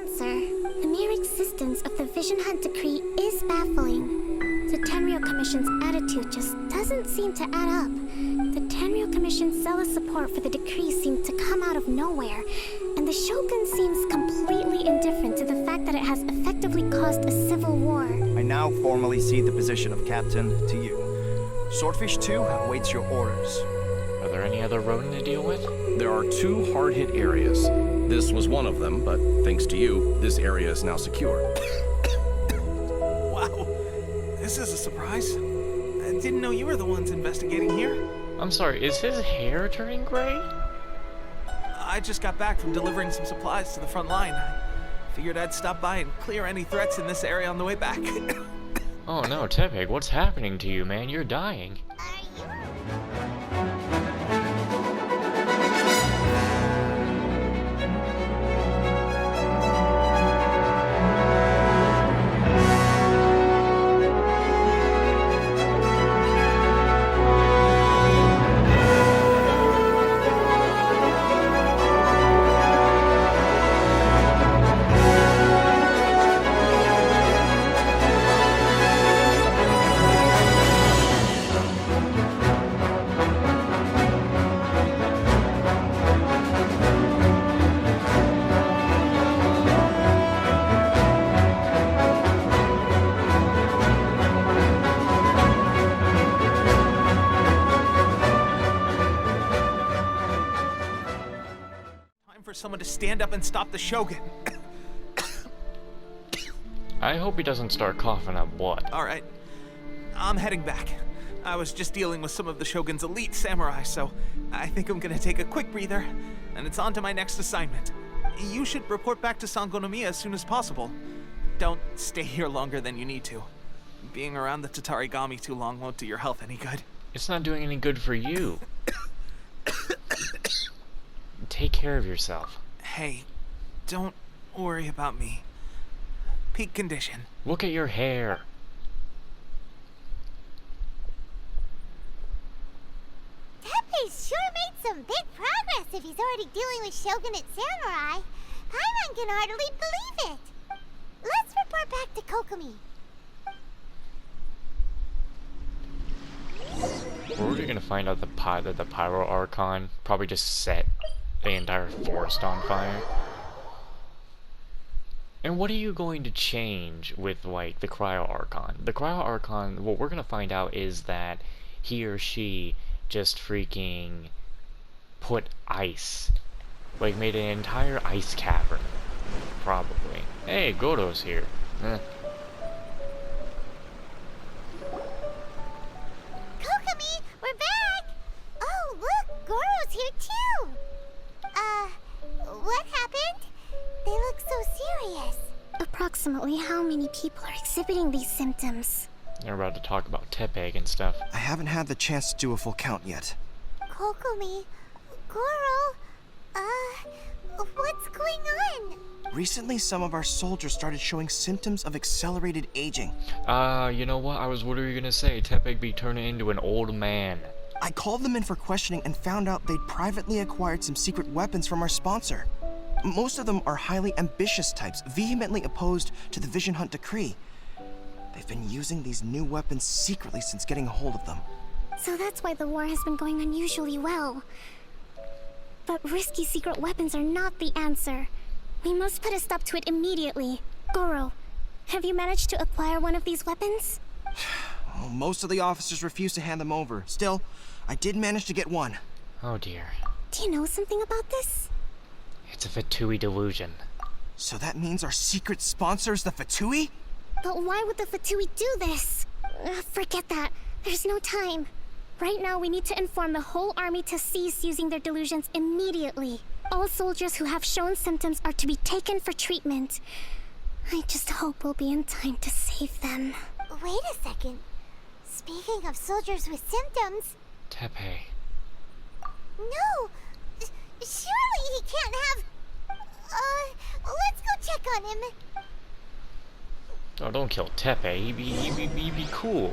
answer. The mere existence of the Vision Hunt Decree is baffling. The Tenryou Commission's attitude just doesn't seem to add up. The Tenryou Commission's zealous support for the decree seemed to come out of nowhere, and the Shogun seems completely indifferent to the fact that it has effectively caused a civil war. I now formally cede the position of captain to you. Swordfish 2 awaits your orders. Are there any other rodent to deal with? There are 2 hard-hit areas. This was one of them, but thanks to you, this area is now secure. Wow, this is a surprise. I didn't know you were the ones investigating here. I'm sorry, is his hair turning gray? I just got back from delivering some supplies to the front line. I figured I'd stop by and clear any threats in this area on the way back. Oh no, Tepeg, what's happening to you, man? You're dying. For someone to stand up and stop the Shogun. I hope he doesn't start coughing up blood. Alright, I'm heading back. I was just dealing with some of the Shogun's elite samurai, so I think I'm gonna take a quick breather, and it's on to my next assignment. You should report back to Sangonomiya as soon as possible. Don't stay here longer than you need to. Being around the Tatarigami too long won't do your health any good. It's not doing any good for you. Take care of yourself. Hey, don't worry about me. Peak condition. Look at your hair. Teppei sure made some big progress if he's already dealing with shogunate samurai. Paimon can hardly believe it. Let's report back to Kokomi. Where are we gonna find out that the Pyro Archon probably just set the entire forest on fire? And what are you going to change with, like, the Cryo Archon? The Cryo Archon, what we're gonna find out is that he or she just freaking put ice. Like, made an entire ice cavern. Probably. Hey, Godo's here. Kokomi, we're back! Oh, look, Goro's here too! What happened? They look so serious. Approximately how many people are exhibiting these symptoms? They're about to talk about Tepeg and stuff. I haven't had the chance to do a full count yet. Kokomi, Goro, what's going on? Recently, some of our soldiers started showing symptoms of accelerated aging. You know what? I was literally gonna say, Tepeg be turning into an old man. I called them in for questioning and found out they'd privately acquired some secret weapons from our sponsor. Most of them are highly ambitious types, vehemently opposed to the Vision Hunt Decree. They've been using these new weapons secretly since getting a hold of them. So that's why the war has been going unusually well. But risky secret weapons are not the answer. We must put a stop to it immediately. Goro, have you managed to acquire one of these weapons? Well, most of the officers refuse to hand them over. Still, I did manage to get one. Oh dear. Do you know something about this? It's a Fatui delusion. So that means our secret sponsor is the Fatui? But why would the Fatui do this? Forget that. There's no time. Right now, we need to inform the whole army to cease using their delusions immediately. All soldiers who have shown symptoms are to be taken for treatment. I just hope we'll be in time to save them. Wait a second. Speaking of soldiers with symptoms... Tepei. No! Surely he can't have... let's go check on him. Oh, don't kill Tepei. He'd be cool.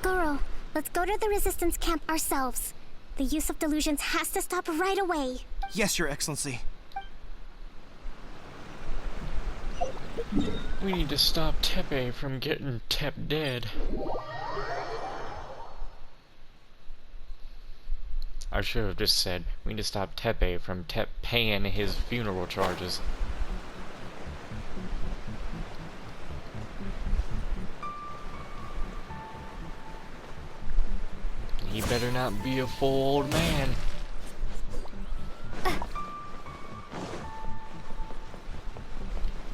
Goro, let's go to the resistance camp ourselves. The use of delusions has to stop right away. Yes, Your Excellency. We need to stop Tepe from getting dead. I should have just said, we need to stop Tepe from paying his funeral charges. He better not be a full old man.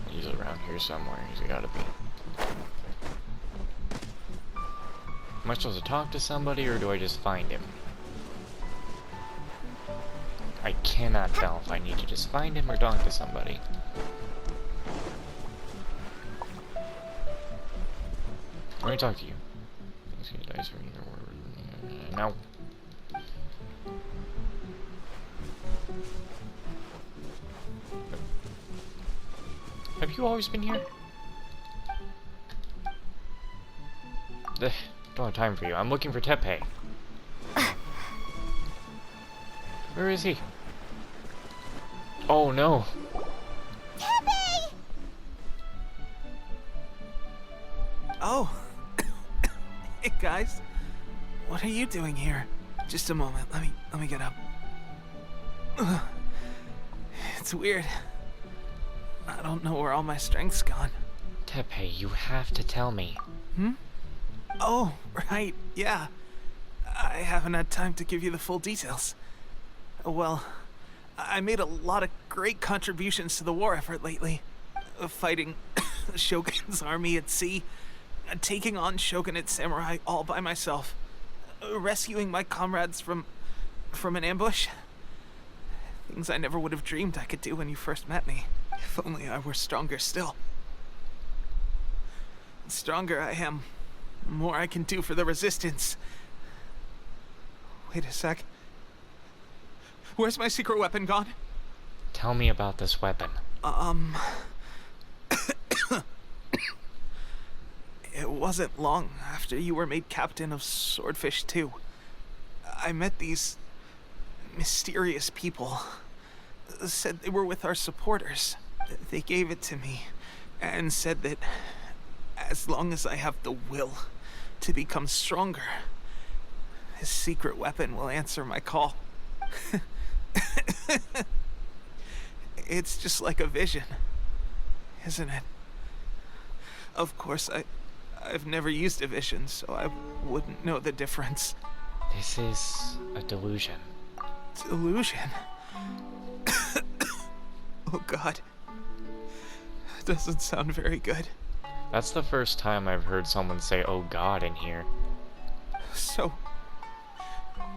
He's around here somewhere. He's gotta be. Am I supposed to talk to somebody, or do I just find him? I cannot tell if I need to just find him or talk to somebody. Let me talk to you. No. Have you always been here? Don't have time for you. I'm looking for Tepe. Where is he? Oh no. Tepe! Oh. Hey guys. What are you doing here? Just a moment. Let me get up. Ugh. It's weird. I don't know where all my strength's gone. Tepe, you have to tell me. Oh, right. Yeah. I haven't had time to give you the full details. Well, I made a lot of great contributions to the war effort lately. Fighting the Shogun's army at sea, taking on Shogunate samurai all by myself, rescuing my comrades from an ambush. Things I never would have dreamed I could do when you first met me. If only I were stronger still. The stronger I am, the more I can do for the resistance. Wait a sec. Where's my secret weapon gone? Tell me about this weapon. It wasn't long after you were made captain of Swordfish 2. I met these mysterious people. Said they were with our supporters. They gave it to me and said that as long as I have the will to become stronger, this secret weapon will answer my call. It's just like a vision, isn't it? Of course, I've never used a vision, so I wouldn't know the difference. This is a delusion. Delusion? Oh god. Doesn't sound very good. That's the first time I've heard someone say, oh god, in here. So,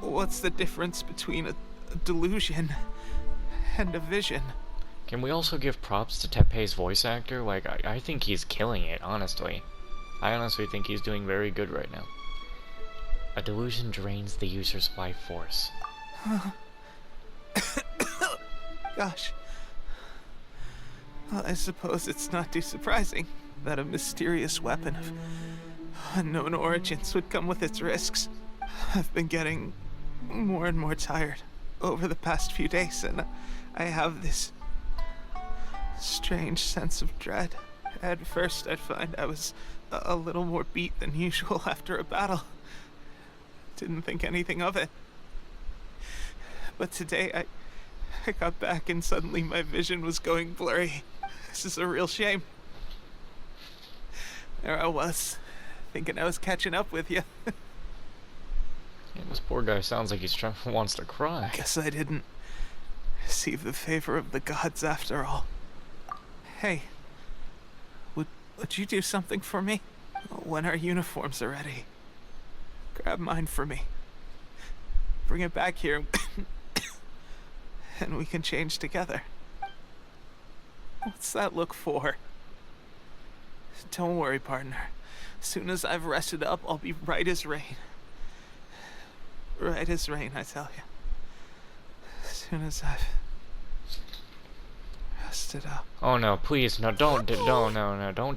what's the difference between a delusion and a vision? Can we also give props to Tepe's voice actor? Like, I think he's killing it, honestly. I honestly think he's doing very good right now. A delusion drains the user's life force. Gosh. Well, I suppose it's not too surprising that a mysterious weapon of unknown origins would come with its risks. I've been getting more and more tired over the past few days, and I have this strange sense of dread. At first, I'd find I was a little more beat than usual after a battle. Didn't think anything of it. But today, I got back and suddenly my vision was going blurry. This is a real shame. There I was, thinking I was catching up with you. Yeah, this poor guy sounds like he's wants to cry. Guess I didn't receive the favor of the gods after all. Hey, would you do something for me? When our uniforms are ready, grab mine for me. Bring it back here, and we can change together. What's that look for? Don't worry, partner. As soon as I've rested up, I'll be right as rain. Right as rain, I tell you. As soon as I've rested up. Oh no, please, no, don't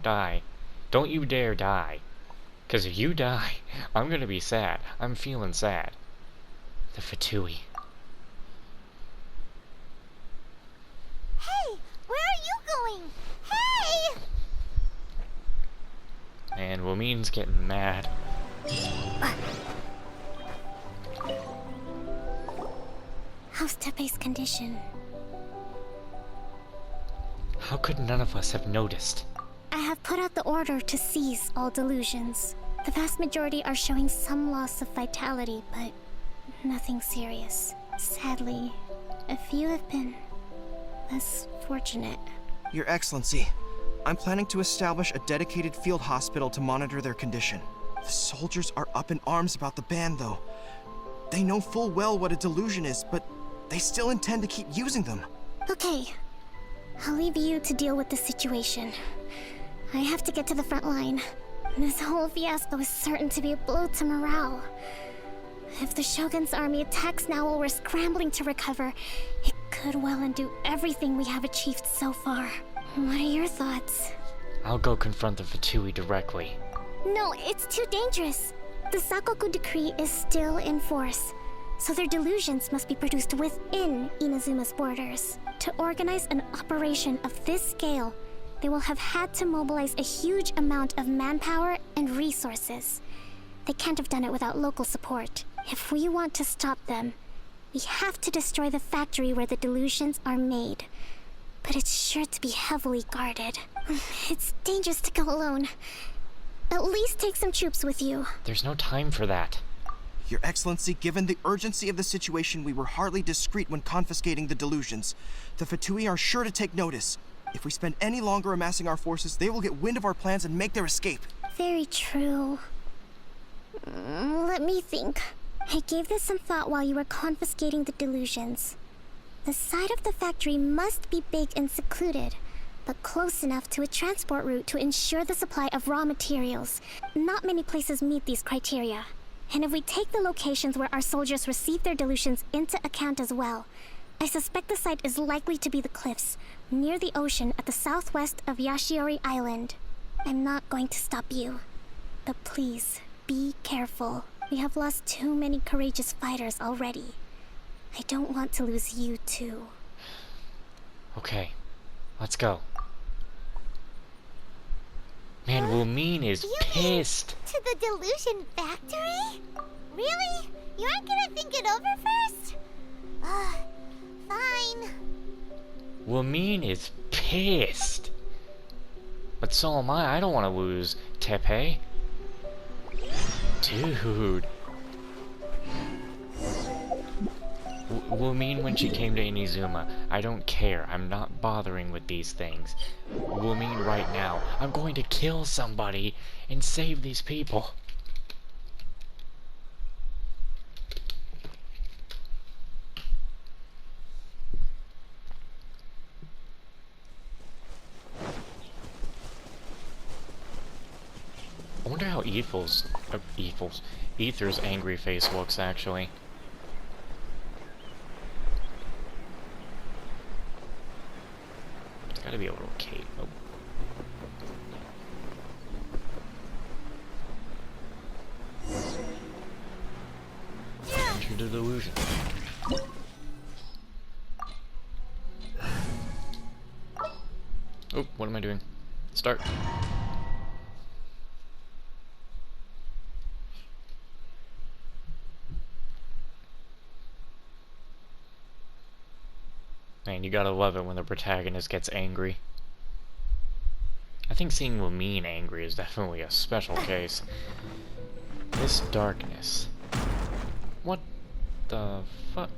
die. Don't you dare die. Because if you die, I'm gonna be sad. I'm feeling sad. The Fatui. Hey, where are you going? Hey! Lumine's getting mad. How's Tepe's condition? How could none of us have noticed? I have put out the order to seize all delusions. The vast majority are showing some loss of vitality, but nothing serious. Sadly, a few have been less fortunate. Your Excellency, I'm planning to establish a dedicated field hospital to monitor their condition. The soldiers are up in arms about the ban, though. They know full well what a delusion is, but they still intend to keep using them. Okay, I'll leave you to deal with the situation. I have to get to the front line. This whole fiasco is certain to be a blow to morale. If the Shogun's army attacks now while we're scrambling to recover, it could well undo everything we have achieved so far. What are your thoughts? I'll go confront the Fatui directly. No, it's too dangerous. The Sakoku decree is still in force, so their delusions must be produced within Inazuma's borders. To organize an operation of this scale, they will have had to mobilize a huge amount of manpower and resources. They can't have done it without local support. If we want to stop them, we have to destroy the factory where the delusions are made. But it's sure to be heavily guarded. It's dangerous to go alone. At least take some troops with you. There's no time for that. Your Excellency, given the urgency of the situation, we were hardly discreet when confiscating the delusions. The Fatui are sure to take notice. If we spend any longer amassing our forces, they will get wind of our plans and make their escape. Very true. Let me think. I gave this some thought while you were confiscating the delusions. The side of the factory must be big and secluded, but close enough to a transport route to ensure the supply of raw materials. Not many places meet these criteria. And if we take the locations where our soldiers receive their delusions into account as well, I suspect the site is likely to be the cliffs, near the ocean at the southwest of Yashiori Island. I'm not going to stop you, but please, be careful. We have lost too many courageous fighters already. I don't want to lose you too. Okay, let's go. Man, Lumine is pissed. To the delusion factory? Really? You aren't gonna think it over first? Fine. Lumine is pissed. But so am I. I don't want to lose Tepe. Dude. Lumine when she came to Inazuma. I don't care. I'm not bothering with these things. Lumine right now. I'm going to kill somebody and save these people. I wonder how Ether's angry face looks actually. It's gotta be a little cape. Oh. Enter the delusion. Oh, what am I doing? Start. Man, you gotta love it when the protagonist gets angry. I think seeing Lumine angry is definitely a special case. This darkness. What the fuck?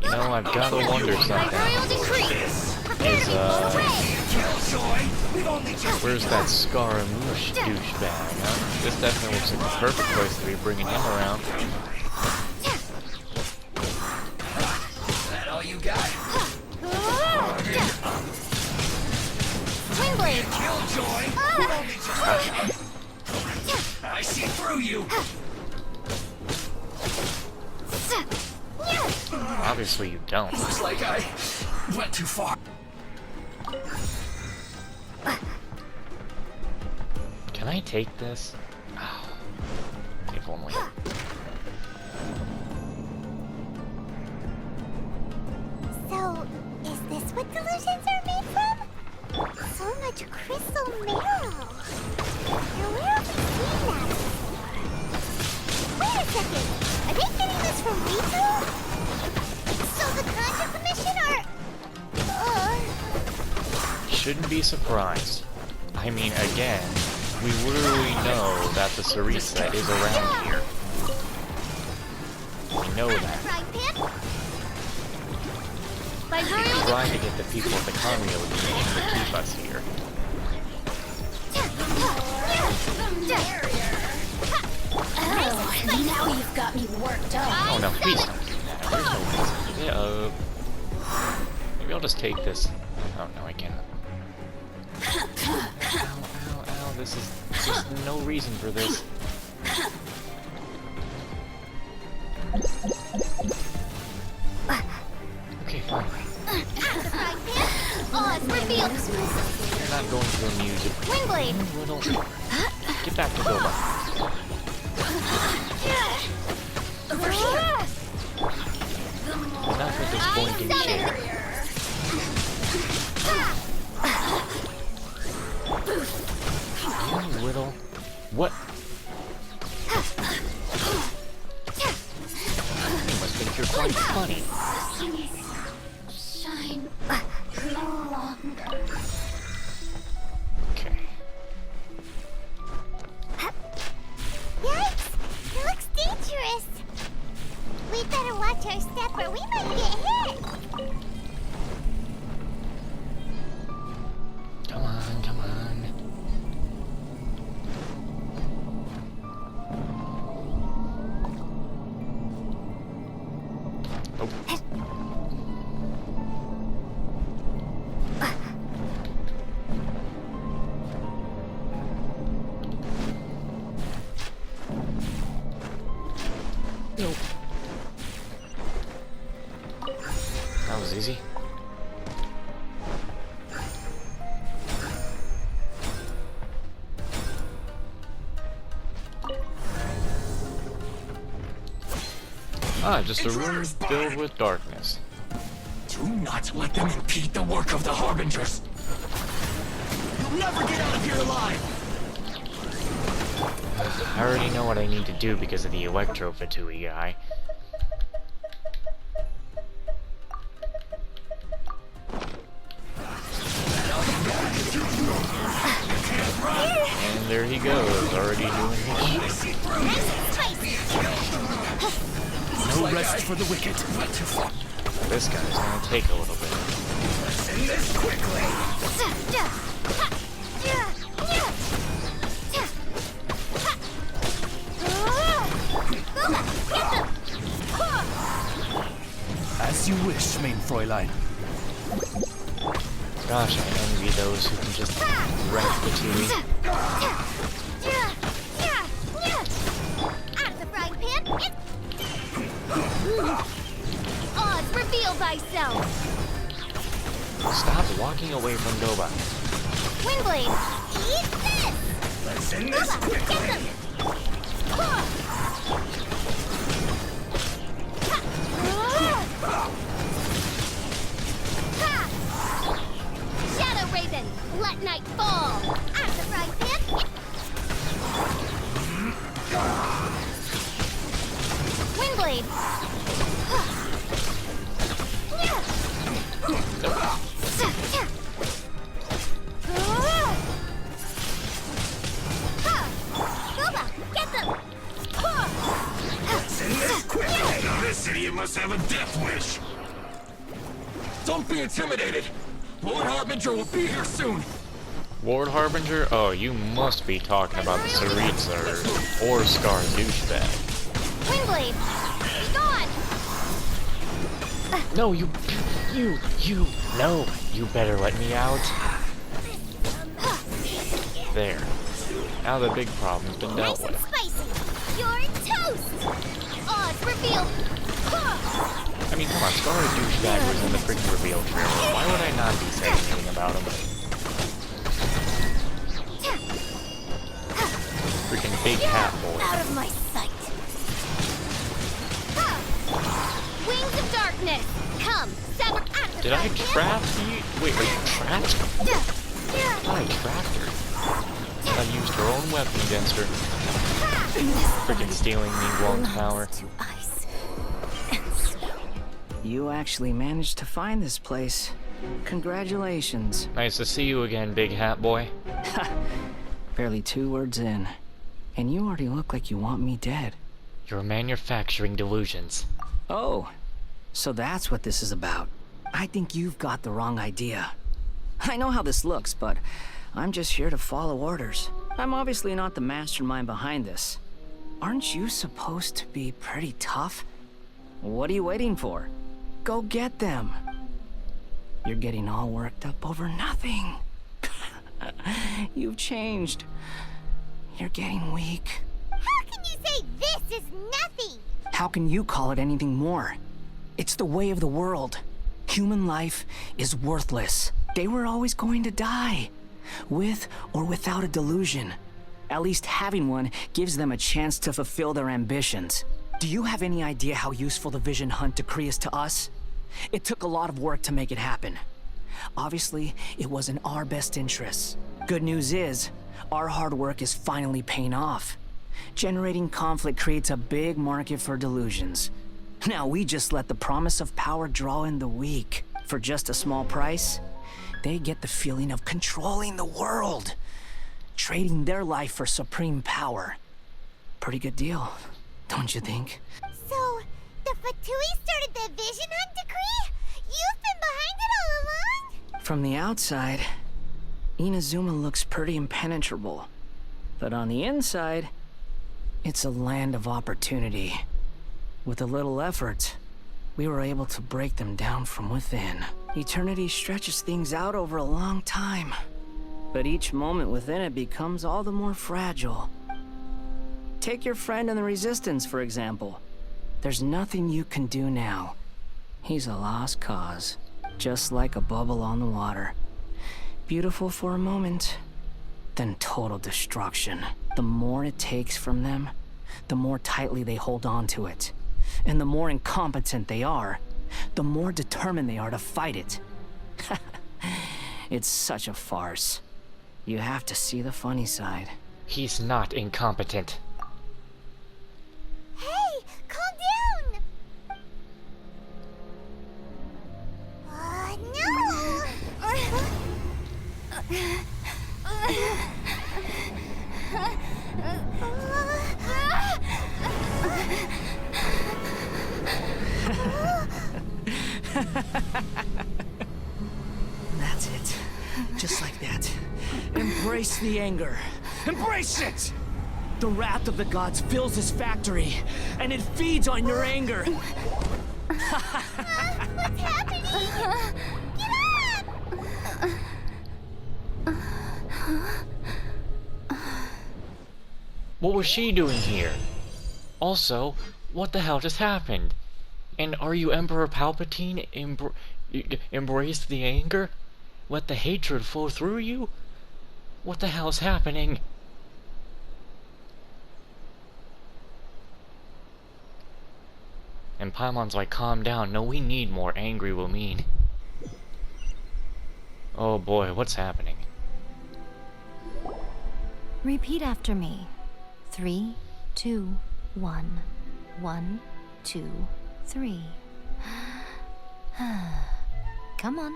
You know, I've gotta wonder something. Where's that Scaramouche douchebag, huh? This definitely looks like the perfect place to be bringing him around. Is that all you got? Twin blade. Killjoy! I see through you! Obviously you don't. Looks like I went too far. Can I take this? Oh, if only. So, is what delusions are made from? So much crystal marrow. Now where have we seen that before? Wait a second. Are they getting this from Rito? So the Contra Commission are... Shouldn't be surprised. I mean, again, we literally know that the Saritsa is around here. We know that. We're trying to get the people of the Conrio to keep us here. Oh, now you've got me worked up. Oh no, please don't do that. There's no reason. Yeah, maybe I'll just take this. Oh no, I cannot. Ow, ow, ow, this is just no reason for this. Okay, fine. You're not going to amuse it. Windblade! Little. Get back to Bilbo. Over here. Enough with this boinking shit. You little... What? You must think you're quite funny. Shine no longer. Okay. Yikes! It looks dangerous. We better watch our step or we might get hit. Come on, come on. Oh. Nope. That was easy. Ah, just a room filled with darkness. Do not let them impede the work of the Harbingers. You'll never get out of here alive. I already know what I need to do because of the Electro Fatui guy. And there he goes, already doing his shit. No rest for the wicked. This guy's gonna take a little bit. Send this quickly. As you wish, main Fräulein. Gosh, I envy those who can just wreck the Tui. Out of the frying pan. Oz, reveal thyself. Stop walking away from Doba. Windblade, eat this. Send this Get quickly. them. Shadow Raven, let night fall. Out of the frying pan. Windblade. Get them. Send this quickly. This idiot must have a death wish. Don't be intimidated. Lord Harbinger will be here soon. Lord Harbinger? Oh, you must be talking about the Saritsa or Scar douchebag. Windblade, be gone. No, no, you better let me out. There. Now the big problem's been dealt Nice and with. spicy. You're toast. Oz, reveal. I mean, come on, Scar douchebag was in the freaking reveal trailer. Why would I not be saying anything about him? Freaking big hat boy. Out of my sight. Wings of darkness. Come, Did I trap you? Wait, are you trapped? I trapped her. I used her own weapon against her. Freaking stealing me Wong's power. To ice and snow. You actually managed to find this place. Congratulations. Nice to see you again, big hat boy. Barely 2 words in, and you already look like you want me dead. You're manufacturing delusions. Oh, so that's what this is about. I think you've got the wrong idea. I know how this looks, but I'm just here to follow orders. I'm obviously not the mastermind behind this. Aren't you supposed to be pretty tough? What are you waiting for? Go get them. You're getting all worked up over nothing. You've changed. You're getting weak. How can you say this is nothing? How can you call it anything more? It's the way of the world. Human life is worthless. They were always going to die, with or without a delusion. At least having one gives them a chance to fulfill their ambitions. Do you have any idea how useful the Vision Hunt decree is to us? It took a lot of work to make it happen. Obviously, it was in our best interests. Good news is, our hard work is finally paying off. Generating conflict creates a big market for delusions. Now we just let the promise of power draw in the weak. For just a small price, they get the feeling of controlling the world. Trading their life for supreme power. Pretty good deal, don't you think? So, the Fatui started the Vision Hunt decree? You've been behind it all along? From the outside, Inazuma looks pretty impenetrable. But on the inside, it's a land of opportunity. With a little effort, we were able to break them down from within. Eternity stretches things out over a long time. But each moment within it becomes all the more fragile. Take your friend in the Resistance, for example. There's nothing you can do now. He's a lost cause, just like a bubble on the water. Beautiful for a moment, then total destruction. The more it takes from them, the more tightly they hold on to it. And the more incompetent they are, the more determined they are to fight it. It's such a farce. You have to see the funny side. He's not incompetent. Hey, calm down! That's it. Just like that. Embrace the anger. Embrace it! The wrath of the gods fills this factory, and it feeds on your anger. What's happening? Get up! What was she doing here? Also, what the hell just happened? And are you Emperor Palpatine? Embrace the anger? Let the hatred flow through you? What the hell's happening? And Paimon's like, calm down. No, we need more angry Lumine. Oh boy, what's happening? Repeat after me. 3, 2, 1. 1, 2, 3. Come on.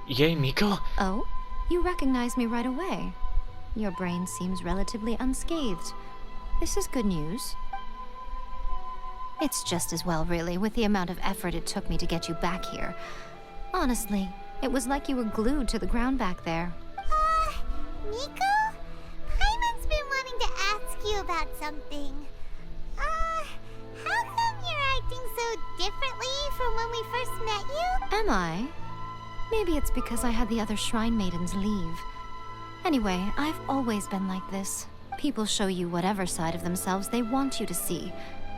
Yay, Miko? Oh? You recognize me right away. Your brain seems relatively unscathed. This is good news. It's just as well, really, with the amount of effort it took me to get you back here. Honestly, it was like you were glued to the ground back there. Miko? Paimon's been wanting to ask you about something. How come you're acting so differently from when we first met you? Am I? Maybe it's because I had the other Shrine Maidens leave. Anyway, I've always been like this. People show you whatever side of themselves they want you to see.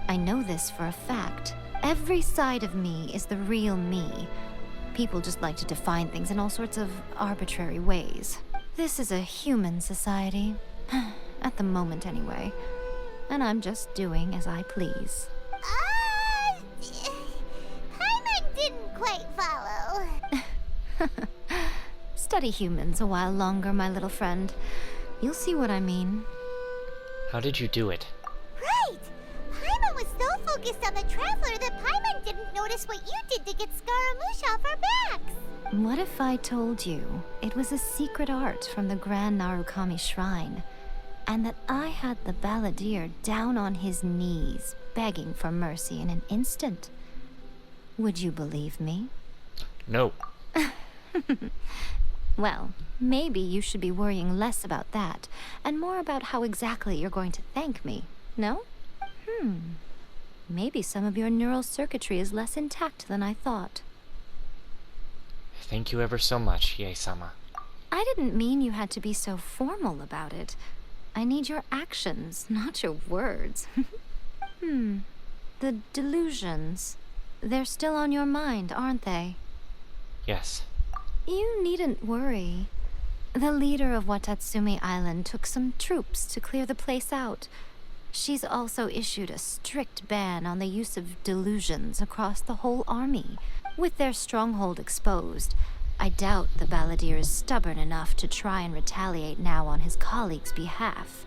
I know this for a fact. Every side of me is the real me. People just like to define things in all sorts of arbitrary ways. This is a human society. At the moment, anyway. And I'm just doing as I please. Paimon didn't quite Study humans a while longer, my little friend. You'll see what I mean. How did you do it? Right! Paimon was so focused on the Traveler that Paimon didn't notice what you did to get Scaramouche off our backs. What if I told you it was a secret art from the Grand Narukami Shrine, and that I had the balladeer down on his knees, begging for mercy in an instant? Would you believe me? No. Well, maybe you should be worrying less about that, and more about how exactly you're going to thank me, no? Maybe some of your neural circuitry is less intact than I thought. Thank you ever so much, Yae-sama. I didn't mean you had to be so formal about it. I need your actions, not your words. The delusions. They're still on your mind, aren't they? Yes. You needn't worry. The leader of Watatsumi Island took some troops to clear the place out. She's also issued a strict ban on the use of delusions across the whole army. With their stronghold exposed, I doubt the balladeer is stubborn enough to try and retaliate now on his colleague's behalf.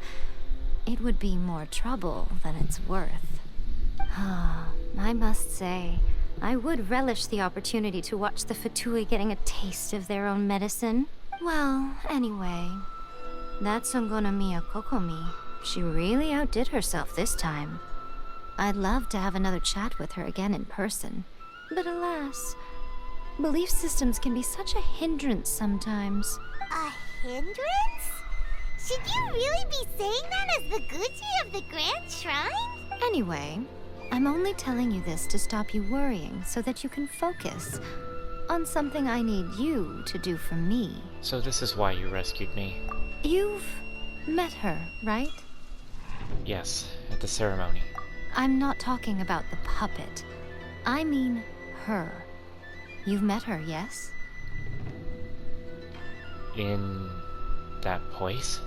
It would be more trouble than it's worth. I must say, I would relish the opportunity to watch the Fatui getting a taste of their own medicine. Well, anyway, that Songonomiya Kokomi, she really outdid herself this time. I'd love to have another chat with her again in person. But alas, belief systems can be such a hindrance sometimes. A hindrance? Should you really be saying that as the Gucci of the Grand Shrine? Anyway, I'm only telling you this to stop you worrying so that you can focus on something I need you to do for me. So this is why you rescued me? You've met her, right? Yes, at the ceremony. I'm not talking about the puppet. I mean her. You've met her, yes? In that place?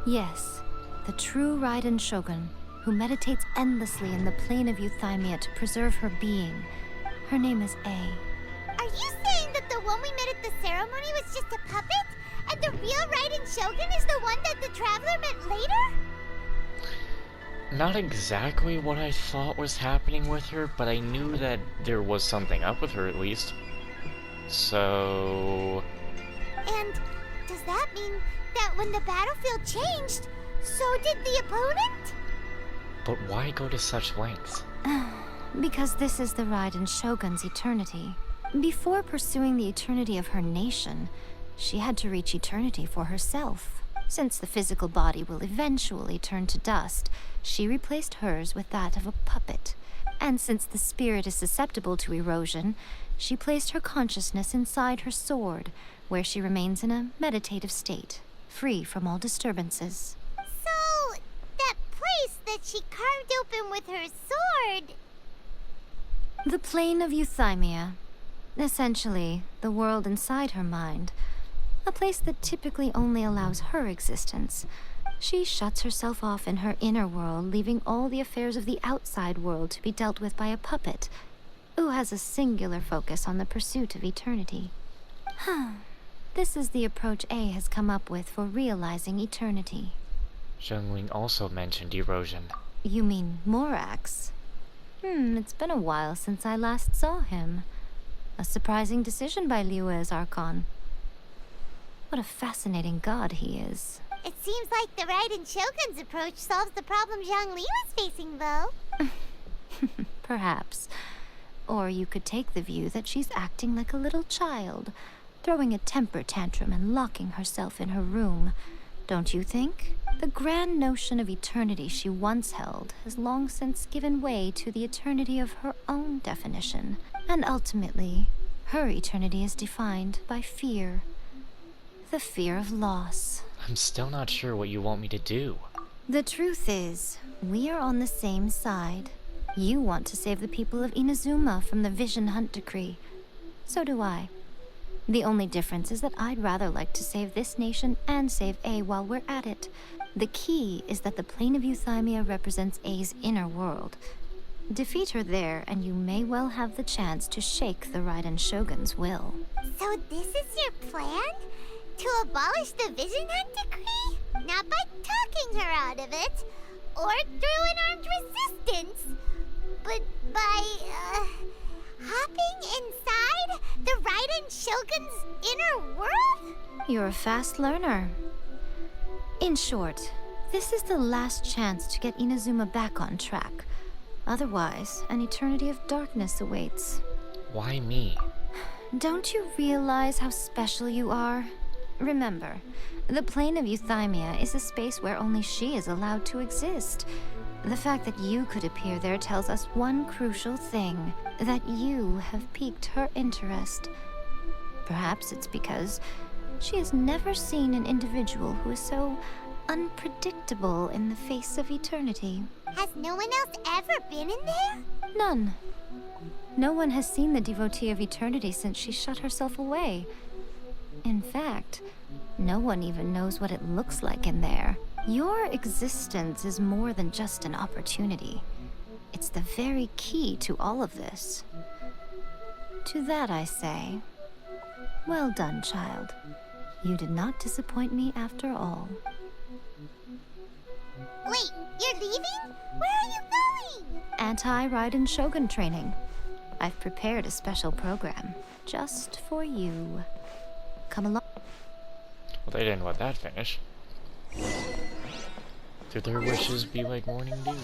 Yes. The true Raiden Shogun, who meditates endlessly in the plane of Euthymia to preserve her being. Her name is A. Are you saying that the one we met at the ceremony was just a puppet? And the real Raiden Shogun is the one that the Traveler met later? Not exactly what I thought was happening with her, but I knew that there was something up with her at least. So... And does that mean that when the battlefield changed, so did the opponent? But why go to such lengths? Because this is the Raiden Shogun's eternity. Before pursuing the eternity of her nation, she had to reach eternity for herself. Since the physical body will eventually turn to dust, she replaced hers with that of a puppet. And since the spirit is susceptible to erosion, she placed her consciousness inside her sword, where she remains in a meditative state, free from all disturbances. So, that place that she carved open with her sword... The plane of Euthymia. Essentially, the world inside her mind. A place that typically only allows her existence. She shuts herself off in her inner world, leaving all the affairs of the outside world to be dealt with by a puppet, who has a singular focus on the pursuit of eternity. This is the approach A has come up with for realizing eternity. Zhengling also mentioned erosion. You mean Morax? It's been a while since I last saw him. A surprising decision by Liyue's Archon. What a fascinating god he is. It seems like the Raiden Shogun's approach solves the problem Zhongli was facing, though. Perhaps. Or you could take the view that she's acting like a little child, throwing a temper tantrum and locking herself in her room. Don't you think? The grand notion of eternity she once held has long since given way to the eternity of her own definition. And ultimately, her eternity is defined by fear. The fear of loss. I'm still not sure what you want me to do. The truth is, we are on the same side. You want to save the people of Inazuma from the Vision Hunt Decree. So do I. The only difference is that I'd rather like to save this nation and save A while we're at it. The key is that the plane of Euthymia represents A's inner world. Defeat her there, and you may well have the chance to shake the Raiden Shogun's will. So this is your plan? To abolish the Vision Hunt Decree? Not by talking her out of it, or through an armed resistance, but by, hopping inside the Raiden Shogun's inner world? You're a fast learner. In short, this is the last chance to get Inazuma back on track. Otherwise, an eternity of darkness awaits. Why me? Don't you realize how special you are? Remember, the plane of Euthymia is a space where only she is allowed to exist. The fact that you could appear there tells us one crucial thing, that you have piqued her interest. Perhaps it's because she has never seen an individual who is so unpredictable in the face of eternity. Has no one else ever been in there? None. No one has seen the devotee of eternity since she shut herself away. In fact, no one even knows what it looks like in there. Your existence is more than just an opportunity. It's the very key to all of this. To that I say, well done, child. You did not disappoint me after all. Wait, you're leaving? Where are you going? Anti-Raiden Shogun training. I've prepared a special program just for you. Come along. Well, they didn't let that finish. Did their wishes be like morning dew?